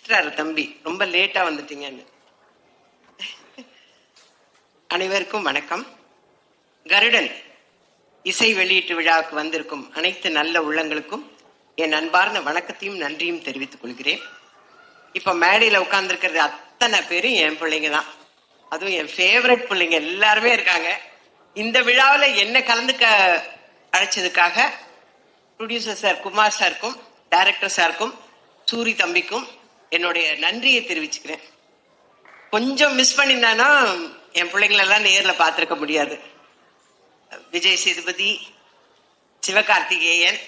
தம்பி ரொம்ப லேட்டா வந்துட்டீங்கன்னு. அனைவருக்கும் வணக்கம். கருடன் இசை வெளியீட்டு விழாவுக்கு வந்திருக்கும் அனைத்து நல்ல உள்ளங்களுக்கும் என் அன்பார்ந்த வணக்கத்தையும் நன்றியும் தெரிவித்துக் கொள்கிறேன். இப்ப மேடையில உட்கார்ந்துருக்கிறது அத்தனை பேரும் என் பிள்ளைங்க தான். அதுவும் என் ஃபேவரட் பிள்ளைங்க எல்லாருமே இருக்காங்க. இந்த விழாவில் என்ன கலந்துக்க அழைச்சதுக்காக ப்ரொடியூசர் சார் குமார் சாருக்கும் டைரக்டர் சாருக்கும் சூரி தம்பிக்கும் என்னுடைய நன்றியை தெரிவிச்சுக்கிறேன். கொஞ்சம் மிஸ் பண்ணியிருந்தானா என் பிள்ளைங்களெல்லாம் நேரில் பார்த்துருக்க முடியாது. விஜய் சேதுபதி, சிவகார்த்திகேயன்,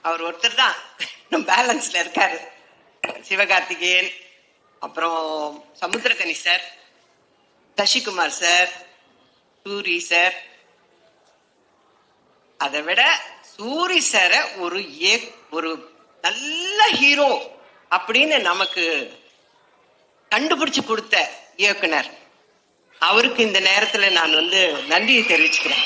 அவர் ஒருத்தர் தான் பேலன்ஸ்ல இருக்காரு. சிவகார்த்திகேயன், அப்புறம் Samuthirakani sir, Sasikumar sir, Soori sir. அதை விட சூரி சார ஒரு நல்ல ஹீரோ அப்படின்னு நமக்கு கண்டுபிடிச்சு கொடுத்த இயக்குனர், அவருக்கு இந்த நேரத்துல நான் நன்றியை தெரிவிச்சுக்கிறேன்.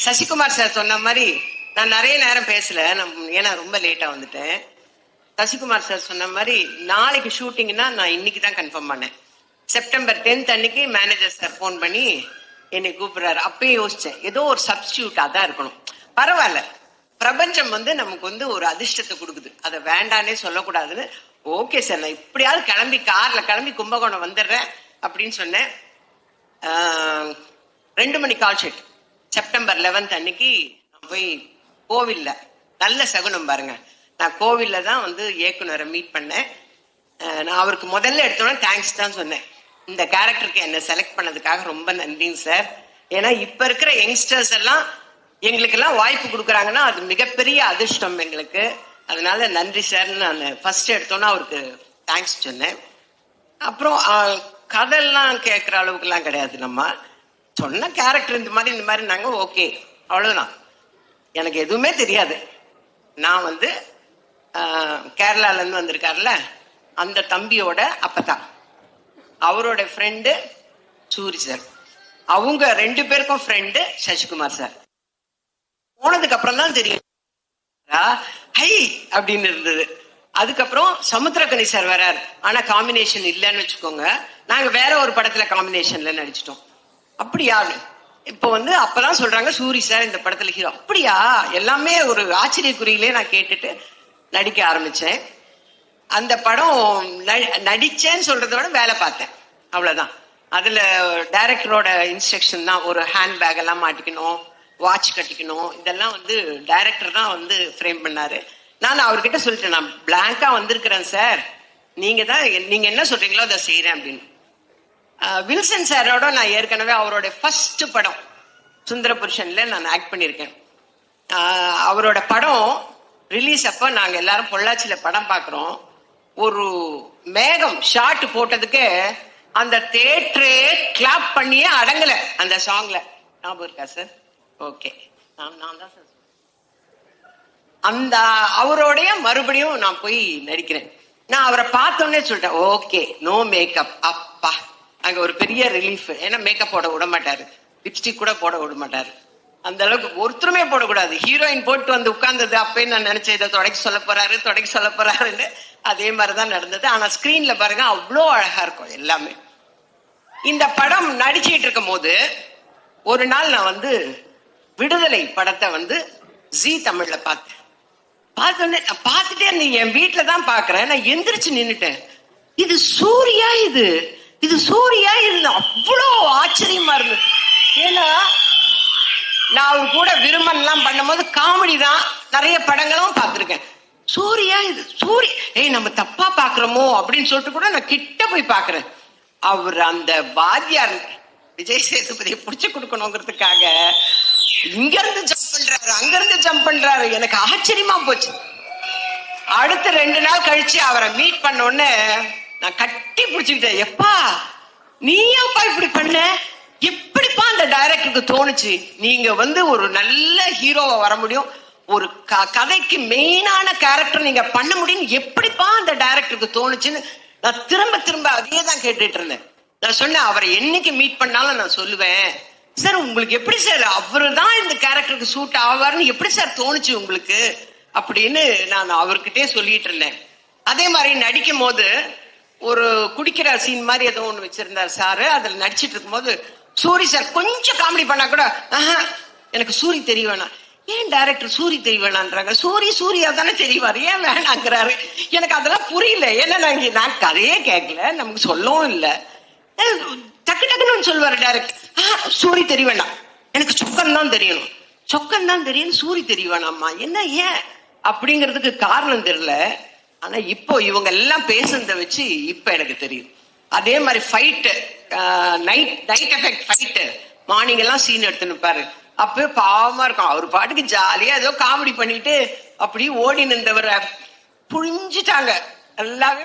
சசிகுமார் சார் சொன்ன மாதிரி நான் நிறைய நேரம் பேசல, ஏன்னா ரொம்ப லேட்டா வந்துட்டேன். சசிகுமார் சார் சொன்ன மாதிரி நாளைக்கு ஷூட்டிங்னா நான் இன்னைக்கு தான் கன்ஃபார்ம் பண்ணேன். செப்டம்பர் 10 அன்னைக்கு மேனேஜர் சார் போன் பண்ணி என்னை கூப்பிடுறாரு. அப்பயே யோசிச்சேன், ஏதோ ஒரு சப்ஸ்டியூட்டா தான் இருக்கணும். பரவாயில்ல, பிரபஞ்சம் நமக்கு ஒரு அதிர்ஷ்டத்தை கொடுக்குது, அதை வேண்டானே சொல்லக்கூடாதுன்னு. ஓகே சார், நான் இப்படியாவது கார்ல கிளம்பி கும்பகோணம் வந்துடுறேன் அப்படின்னு சொன்னேன். 2 மணி கால் ஷீட். செப்டம்பர் 11 அன்னைக்கு நான் போய் கோவில்ல, நல்ல சகுனம் பாருங்க, நான் கோவில்ல தான் இயக்குனரை மீட் பண்ணேன். நான் அவருக்கு முதல்ல எடுத்தோன்னே தேங்க்ஸ் தான் சொன்னேன். இந்த கேரக்டருக்கு என்ன செலக்ட் பண்ணதுக்காக ரொம்ப நன்றிங்க சார். ஏன்னா இப்ப இருக்கிற யங்ஸ்டர்ஸ் எல்லாம் எங்களுக்கெல்லாம் வாய்ப்பு கொடுக்குறாங்கன்னா அது மிகப்பெரிய அதிர்ஷ்டம் எங்களுக்கு. அதனால நன்றி சார்ன்னு நான் ஃபர்ஸ்ட் எடுத்தோன்னா அவருக்கு தேங்க்ஸ் சொன்னேன். அப்புறம் கதையெல்லாம் கேட்குற அளவுக்குலாம் கிடையாது, நம்ம சொன்ன கேரக்டர் இந்த மாதிரி நாங்கள் ஓகே, அவ்வளவுதான். எனக்கு எதுவுமே தெரியாது. நான் கேரளாலேருந்து வந்திருக்காருல அந்த தம்பியோட அப்பதான், அவரோட ஃப்ரெண்டு சூரி சார், அவங்க 2 பேருக்கும் ஃப்ரெண்டு சசிகுமார் சார். போனதுக்கு அப்புறம் தான் தெரியும் ஹை அப்படின்னு இருந்தது. அதுக்கப்புறம் சமுத்திரகனி சார் வராரு. ஆனா காம்பினேஷன் இல்லைன்னு வச்சுக்கோங்க, நாங்க வேற ஒரு படத்துல காம்பினேஷன்ல நடிச்சிட்டோம். அப்படியா? இப்போ அப்பதான் சொல்றாங்க சூரி சார் இந்த படத்துல ஹீரோ. அப்படியா? எல்லாமே ஒரு ஆச்சரியக்குறியிலே நான் கேட்டுட்டு நடிக்க ஆரம்பிச்சேன். அந்த படம் நடிச்சேன்னு சொல்றத விட வேலை பார்த்தேன், அவ்வளவுதான். அதுல டைரக்டரோட இன்ஸ்ட்ரக்ஷன் தான், ஒரு ஹேண்ட் பேக் எல்லாம் மாட்டிக்கணும், வாட்ச் கட்டிக்கணும், இதெல்லாம் டைரக்டர் தான் ஃப்ரேம் பண்ணாரு. நான் அவர்கிட்ட சொல்லிட்டேன், நான் பிளாங்கா வந்திருக்கிறேன் சார், நீங்க என்ன சொல்றீங்களோ அதை செய்யறேன் அப்படின்னு. வில்சன் சாரோட நான் ஏற்கனவே அவரோட ஃபர்ஸ்ட் படம் சுந்தர புருஷன்ல நான் ஆக்ட் பண்ணியிருக்கேன். அவரோட படம் ரிலீஸ் அப்ப நாங்க எல்லாரும் பொள்ளாச்சியில படம் பாக்குறோம். ஒரு மேகம் ஷாட் போட்டதுக்கு அந்த தியேட்டரே கிளாப் பண்ணியே அடங்கல அந்த சாங்ல. ஞாபகம் இருக்கா சார்? ஓகே, நான் தான் சார். அந்த அவரோடைய மறுபடியும் நான் போய் நடிக்கிறேன். நான் அவரை பார்த்தோன்னே சொல்லிட்டேன், ஓகே, நோ மேக்கப். அப்பா, அங்க ஒரு பெரிய ரிலீஃப். ஏன்னா மேக்கப் போட விட மாட்டாரு, லிப்ஸ்டிக் கூட போட விட மாட்டாரு. அந்த அளவுக்கு ஒருத்தருமே போடக்கூடாது. ஹீரோயின் போட்டு உட்கார்ந்தது அப்பயே நான் நினைச்சேன், இதை தொடக்க சொல்ல போறாருன்னு. அதே மாதிரிதான் நடந்தது. ஆனா ஸ்கிரீன்ல பாருங்க, அவ்வளோ அழகா இருக்கும் எல்லாமே. இந்த படம் நடிச்சுட்டு இருக்கும் போது ஒரு நாள் நான் விடுதலை படத்தை ஜி தமிழ்ல பார்த்தேன். பார்த்தோன்னே நான் பார்த்துட்டே இருந்தேன், என் வீட்டுல தான் பாக்குறேன். நான் எந்திரிச்சு நின்னுட்டேன், இது சூர்யா, இது சூர்யா, இது அவ்வளோ ஆச்சரியமா இருந்தது. ஏன்னா நான் அவர் கூட விருமன் எல்லாம் பண்ணும் போது காமெடி தான், நிறைய படங்களும் பார்த்திருக்கேன். சூர்யா, இது சூரிய, நம்ம தப்பா பாக்குறோமோ அப்படின்னு சொல்லிட்டு கூட நான் கிட்ட போய் பாக்குறேன். அவர் அந்த வாத்தியார் விஜய் சேதுபதியை புடிச்சு கொடுக்கணுங்கிறதுக்காக இங்க இருந்து ஜம்ப் பண்றாரு, அங்க இருந்து ஜம்ப் பண்றாரு. எனக்கு ஆச்சரியமா போச்சு. அடுத்த 2 நாள் கழிச்சு அவரை மீட் பண்ண உடனே நான் கட்டி பிடிச்சுக்கிட்டேன். எப்பா, நீ ஏப்பா இப்படி பண்ண? எப்படிப்பா அந்த டைரக்டருக்கு தோணுச்சு? நீங்க ஒரு நல்ல ஹீரோவா வர முடியும், ஒரு கதைக்கு மெயினான கேரக்டர் நீங்க பண்ண முடியும், எப்படிப்பா அந்த டைரக்டருக்கு தோணுச்சுன்னு நான் திரும்ப அதையே தான் கேட்டுட்டு இருந்தேன். நான் சொன்னேன், அவரை என்னைக்கு மீட் பண்ணாலும் நான் சொல்லுவேன், சார் உங்களுக்கு எப்படி சார் அவரு தான் இந்த கேரக்டருக்கு சூட் ஆவார்னு எப்படி சார் தோணுச்சு உங்களுக்கு அப்படின்னு நான் அவர்கிட்டே சொல்லிட்டு இருந்தேன். அதே மாதிரி நடிக்கும் போது ஒரு குடிக்கிற சீன் மாதிரி ஏதோ ஒண்ணு வச்சிருந்தார் சாரு. அதுல நடிச்சிட்டு இருக்கும் போது சூரி சார் கொஞ்சம் காமெடி பண்ணா கூட எனக்கு சூரி தெரிய வேணாம். ஏன் டைரக்டர் சூரி தெரிய வேணான்றாங்க? சூரியா தானே தெரியவாரு, ஏன் வேணாங்கிறாரு? எனக்கு அதெல்லாம் புரியல. ஏன்னா நான் கதையே கேட்கல, நமக்கு சொல்லவும் இல்லை. டக்கு டக்குன்னு சொல்லுவாரு டைரக்டர், சூரி தெரிய வேண்டாம், எனக்கு சொக்கன் தான் தெரியணும், சொக்கன் தான் தெரியணும், சூரி தெரிய வேணாமா? என்ன ஏன் அப்படிங்கிறதுக்கு காரணம் தெரியல. ஆனா இப்போ இவங்க எல்லாம் பேசுனதை வச்சு இப்ப எனக்கு தெரியும். அதே மாதிரி fight, night effect fight, morning எல்லாம் சீன் எடுத்து நிற்பாரு. அப்பவே பாவமா இருக்கும். அவர் பாட்டுக்கு ஜாலியா ஏதோ காமெடி பண்ணிட்டு அப்படி ஓடி நின்றவரை புழிஞ்சிட்டாங்க. நல்லாவே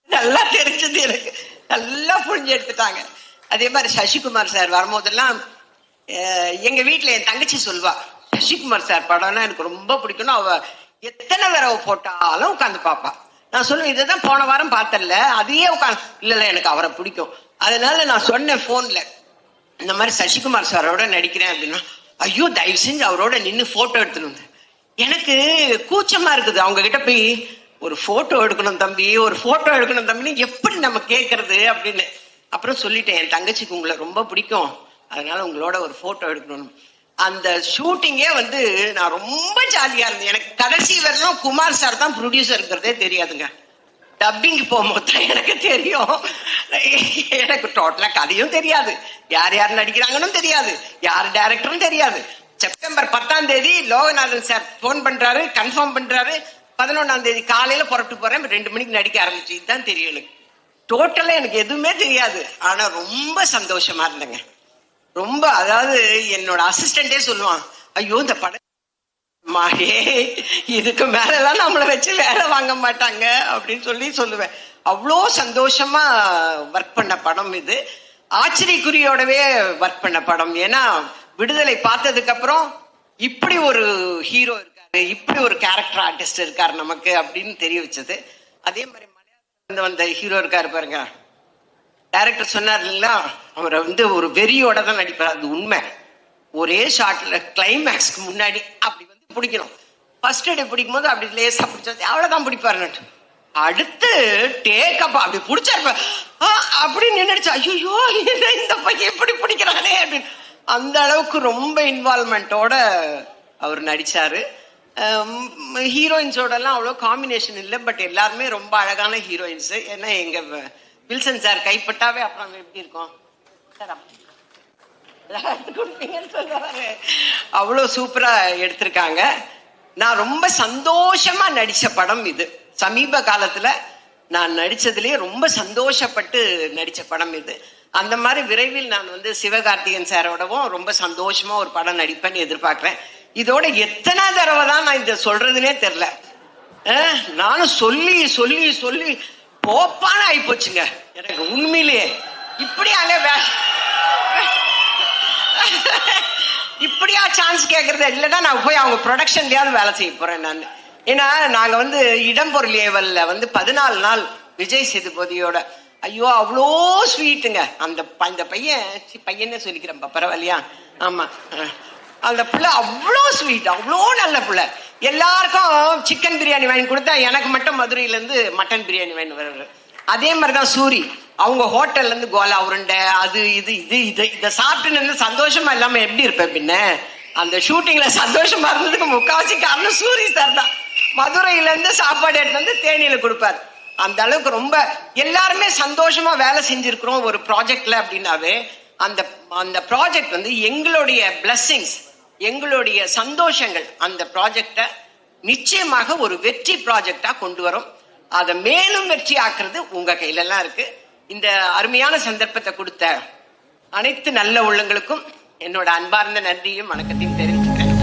நல்லா தெரிஞ்சது எனக்கு, நல்லா புழிஞ்சு எடுத்துட்டாங்க. அதே மாதிரி சசிகுமார் சார் வரும்போதெல்லாம் எங்க வீட்டுல என் தங்கச்சி சொல்வா, சசிகுமார் சார் படம்னா எனக்கு ரொம்ப பிடிக்கணும், அவ எத்தனை தடவை போட்டாலும் உட்காந்து பாப்பா. நான் சொல்லுவேன், இதுதான் போன வாரம் பார்த்தல, அதையே உட்காந்து. இல்ல எனக்கு அவரை பிடிக்கும். அதனால நான் சொன்னேன் போன்ல, இந்த மாதிரி சசிகுமார் சாரோட நடிக்கிறேன் அப்படின்னா, ஐயோ தயவு செஞ்சு அவரோட நின்று போட்டோ எடுத்துன்னு. எனக்கு கூச்சமா இருக்குது அவங்க கிட்ட போய் ஒரு போட்டோ எடுக்கணும் தம்பி, ஒரு போட்டோ எடுக்கணும் தம்பின்னு எப்படி நம்ம கேட்கறது அப்படின்னு. அப்புறம் சொல்லிட்டேன், என் தங்கச்சிக்கு உங்களை ரொம்ப பிடிக்கும், அதனால உங்களோட ஒரு போட்டோ எடுக்கணும். அந்த ஷூட்டிங்கே நான் ரொம்ப ஜாலியா இருந்தேன். எனக்கு கடைசி வரலாம் குமார் சார் தான் ப்ரொடியூசர் இருக்கிறதே தெரியாதுங்க. டப்பிங் போகும்போது தான் எனக்கு தெரியும். எனக்கு டோட்டலா கதையும் தெரியாது, யார் யார் நடிக்கிறாங்கன்னு தெரியாது, யார் டைரக்டரும் தெரியாது. செப்டம்பர் 10 லோகநாதன் சார் போன் பண்றாரு, கன்ஃபார்ம் பண்றாரு, 11 காலையில புறப்பட்டு போறேன், 2 மணிக்கு நடிக்க ஆரம்பிச்சு. இதுதான் தெரியும் எனக்கு. டோட்டலா எனக்கு எதுவுமே தெரியாது. ஆனா ரொம்ப சந்தோஷமா இருந்தேங்க. ரொம்ப, அதாவது என்னோட அசிஸ்டண்டே சொல்லுவான், ஐயோ இந்த படம் மாயே இதுக்கு மேலதான் நம்மளை வச்சு வேலை வாங்க மாட்டாங்க அப்படின்னு சொல்லுவேன். அவ்வளோ சந்தோஷமா ஒர்க் பண்ண படம் இது. ஆச்சரியக்குறியோடவே ஒர்க் பண்ண படம். ஏன்னா விடுதலை பார்த்ததுக்கு அப்புறம் இப்படி ஒரு ஹீரோ இருக்காரு, இப்படி ஒரு கேரக்டர் ஆர்டிஸ்ட் இருக்காரு நமக்கு அப்படின்னு தெரிய வச்சது. அதே மாதிரி மலையாளத்துல வந்த ஹீரோ இருக்காரு பாருங்க, டைரக்டர் சொன்னார் இல்லைங்களா, அவரை ஒரு வெறியோட தான் நடிப்பார். அது உண்மை. ஒரே ஷாட்ல கிளைமேக்ஸ்க்கு முன்னாடி அப்படி பிடிக்கணும். ஃபர்ஸ்ட் டே பிடிக்கும் போது அப்படி லேசா பிடிச்சது, அவ்வளவுதான் பிடிப்பாரு. அடுத்து டேக்கப் அப்படி பிடிச்சாரு, அப்படி நின்னுடுச்சு, ஐயோ இந்த பையன் எப்படி பிடிக்கிறானே அப்படின்னு. அந்த அளவுக்கு ரொம்ப இன்வால்மெண்டோட அவர் நடிச்சாரு. ஹீரோயின்ஸோட எல்லாம் அவ்வளோ காம்பினேஷன் இல்லை, பட் எல்லாருமே ரொம்ப அழகான ஹீரோயின்ஸ். ஏன்னா எங்க வில்சன் சார் கைப்பட்டாவே அப்புறம் எப்படி இருக்கும் சார், சொல்லுவாரு. அவ்வளவு சூப்பரா எடுத்திருக்காங்க. நான் ரொம்ப சந்தோஷமா நடிச்ச படம் இது. சமீப காலத்துல நான் நடிச்சதுலயே ரொம்ப சந்தோஷப்பட்டு நடிச்ச படம் இது. அந்த மாதிரி விரைவில் நான் சிவகார்த்திகேயன் சாரோடவும் ரொம்ப சந்தோஷமா ஒரு படம் நடிப்பேன்னு எதிர்பார்க்கிறேன். இதோட எத்தனை தடவை தான் நான் இதை சொல்றதுன்னே தெரியல. நானும் சொல்லி சொல்லி சொல்லி போப்பான ஆயிப்போச்சுங்க எனக்கு. உண்மையிலேயே இப்படியாலே இப்படியா சான்ஸ் கேட்கறது இல்லைன்னா நான் போய் அவங்க ப்ரொடக்ஷன்லயாவது வேலை செய்ய போறேன் நான். ஏன்னா நாங்க இடம்பொருள் ஏவல்ல 14 நாள் விஜய் சேதுபதியோட, ஐயோ அவ்வளோ ஸ்வீட்டுங்க அந்த பையனே சொல்லிக்கிறேன் பரவாயில்லையா, ஆமா அந்த பிள்ளை அவ்வளோ ஸ்வீட், அவ்வளோ நல்ல பிள்ளை. எல்லாருக்கும் சிக்கன் பிரியாணி வாங்கி கொடுத்தா எனக்கு மட்டும் மதுரையில இருந்து மட்டன் பிரியாணி வாங்கி வர்றாரு. அதே மாதிரிதான் சூரி, அவங்க ஹோட்டல்ல இருந்து கோலா உருண்டை அது இதை சாப்பிட்டு சந்தோஷமா இல்லாம எப்படி இருப்பேன் பின்ன. அந்த ஷூட்டிங்ல சந்தோஷமா இருந்ததுக்கு முக்காவாசி காரணம் சூரி சார் தான். மதுரையில இருந்து சாப்பாடு எடுத்து தேனியில கொடுப்பாரு. அந்த அளவுக்கு ரொம்ப எல்லாருமே சந்தோஷமா வேலை செஞ்சிருக்கிறோம் ஒரு ப்ராஜெக்ட்ல அப்படின்னாவே அந்த ப்ராஜெக்ட் எங்களுடைய பிளஸ்ஸிங்ஸ், எங்களுடைய சந்தோஷங்கள் அந்த ப்ராஜெக்ட நிச்சயமாக ஒரு வெற்றி ப்ராஜெக்டா கொண்டு வரும். அதை மேலும் வெற்றி ஆக்குறது உங்க கையில எல்லாம் இருக்கு. இந்த அருமையான சந்தர்ப்பத்தை கொடுத்த அனைத்து நல்ல உள்ளங்களுக்கும் என்னோட அன்பார்ந்த நன்றியும் வணக்கத்தையும் தெரிவிச்சுக்கிறேன்.